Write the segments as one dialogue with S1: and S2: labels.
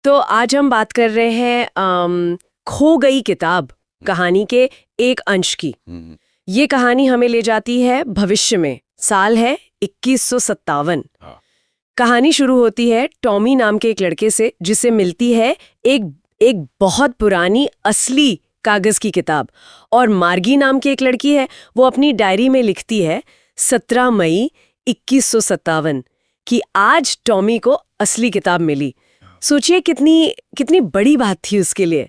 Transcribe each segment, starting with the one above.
S1: तो आज हम बात कर रहे हैं खो गई किताब कहानी के एक अंश की। ये कहानी हमें ले जाती है भविष्य में। साल है 2157। कहानी शुरू होती है टॉमी नाम के एक लड़के से, जिसे मिलती है एक बहुत पुरानी असली कागज की किताब। और मार्गी नाम की एक लड़की है, वो अपनी डायरी में लिखती है 17 मई 2157 कि आज टॉमी को असली किताब मिली। सोचिए कितनी बड़ी बात थी उसके लिए।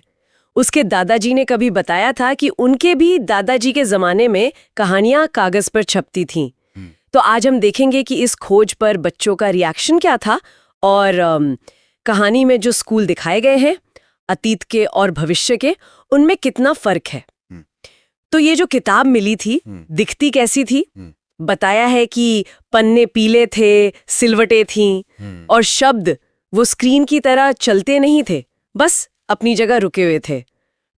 S1: उसके दादाजी ने कभी बताया था कि उनके भी दादाजी के जमाने में कहानियां कागज पर छपती थीं। तो आज हम देखेंगे कि इस खोज पर बच्चों का रिएक्शन क्या था और कहानी में जो स्कूल दिखाए गए हैं अतीत के और भविष्य के, उनमें कितना फर्क है। तो ये जो किताब मिली थी दिखती कैसी थी? बताया है कि पन्ने पीले थे, सिलवटें थीं और शब्द वो स्क्रीन की तरह चलते नहीं थे, बस अपनी जगह रुके हुए थे।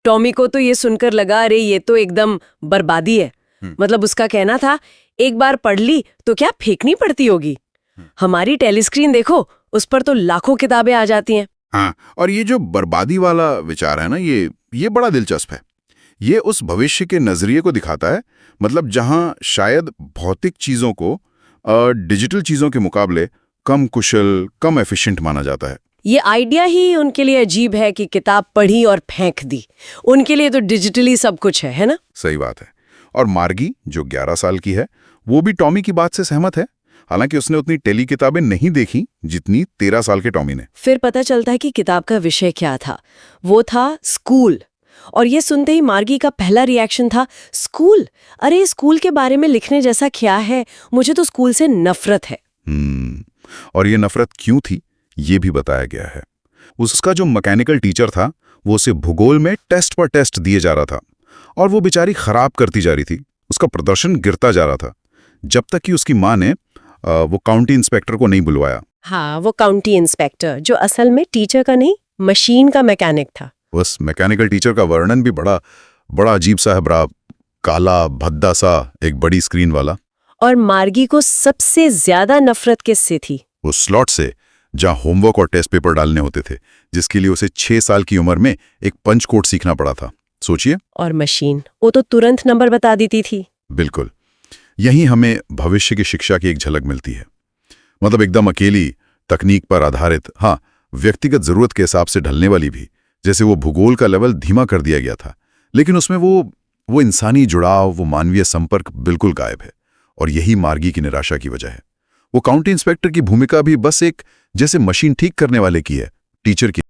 S1: टॉमी को तो ये सुनकर लगा, अरे ये तो एकदम बर्बादी है। मतलब उसका कहना था, एक बार पढ़ ली तो क्या फेंकनी पड़ती होगी। हमारी टेलीस्क्रीन देखो, उस पर तो लाखों किताबें आ जाती हैं।
S2: हाँ, और ये जो बर्बादी वाला विचार है ना, ये बड़ा दिलचस्प है। ये उस भविष्य के नजरिए को दिखाता है, मतलब जहां शायद भौतिक चीजों को डिजिटल चीजों के मुकाबले कम कुशल, कम एफिशिएंट माना जाता है।
S1: ये आइडिया ही उनके लिए अजीब है कि किताब पढ़ी और फेंक दी। उनके लिए तो डिजिटली सब कुछ है ना?
S2: सही बात है। और मार्गी जो 11 साल की है, वो भी टॉमी की बात से सहमत है। हालांकि उसने उतनी टेली किताबें नहीं देखी जितनी 13 साल के टॉमी ने।
S1: फिर पता चलता है कि किताब का विषय क्या था। वो था स्कूल। और ये सुनते ही मार्गी का पहला रिएक्शन था, स्कूल? अरे स्कूल के बारे में लिखने जैसा क्या है? मुझे तो स्कूल से नफरत है।
S2: और ये नफरत क्यों थी, ये भी बताया गया है। उसका जो मैकेनिकल टीचर था, वो उसे भूगोल में टेस्ट पर टेस्ट दिए जा रहा था और वो बेचारी खराब करती जा रही थी। उसका प्रदर्शन गिरता जा रहा था, जब तक कि उसकी माँ ने वो काउंटी इंस्पेक्टर को नहीं बुलवाया।
S1: हाँ, वो काउंटी इंस्पेक्टर जो असल में टीचर का नहीं, मशीन का मैकेनिक था।
S2: उस मैकेनिकल टीचर का वर्णन भी बड़ा अजीब सा है, बड़ा काला भद्दा सा, एक बड़ी स्क्रीन वाला।
S1: और मार्गी को सबसे ज्यादा नफरत किससे थी?
S2: उस स्लॉट से जहां होमवर्क और टेस्ट पेपर डालने होते थे, जिसके लिए उसे 6 साल की उम्र में एक पंच कोड सीखना पड़ा था। सोचिए।
S1: और मशीन, वो तो तुरंत नंबर बता देती थी।
S2: बिल्कुल। यही हमें भविष्य की शिक्षा की एक झलक मिलती है। मतलब एकदम अकेली, तकनीक पर आधारित, हाँ, व्यक्तिगत जरूरत के हिसाब से ढलने वाली भी। जैसे वो भूगोल का लेवल धीमा कर दिया गया था, लेकिन उसमें वो इंसानी जुड़ाव, वो मानवीय संपर्क बिल्कुल गायब है। और यही मार्गी की निराशा की वजह है। वो काउंटी इंस्पेक्टर की भूमिका भी बस एक जैसे मशीन ठीक करने वाले की है, टीचर की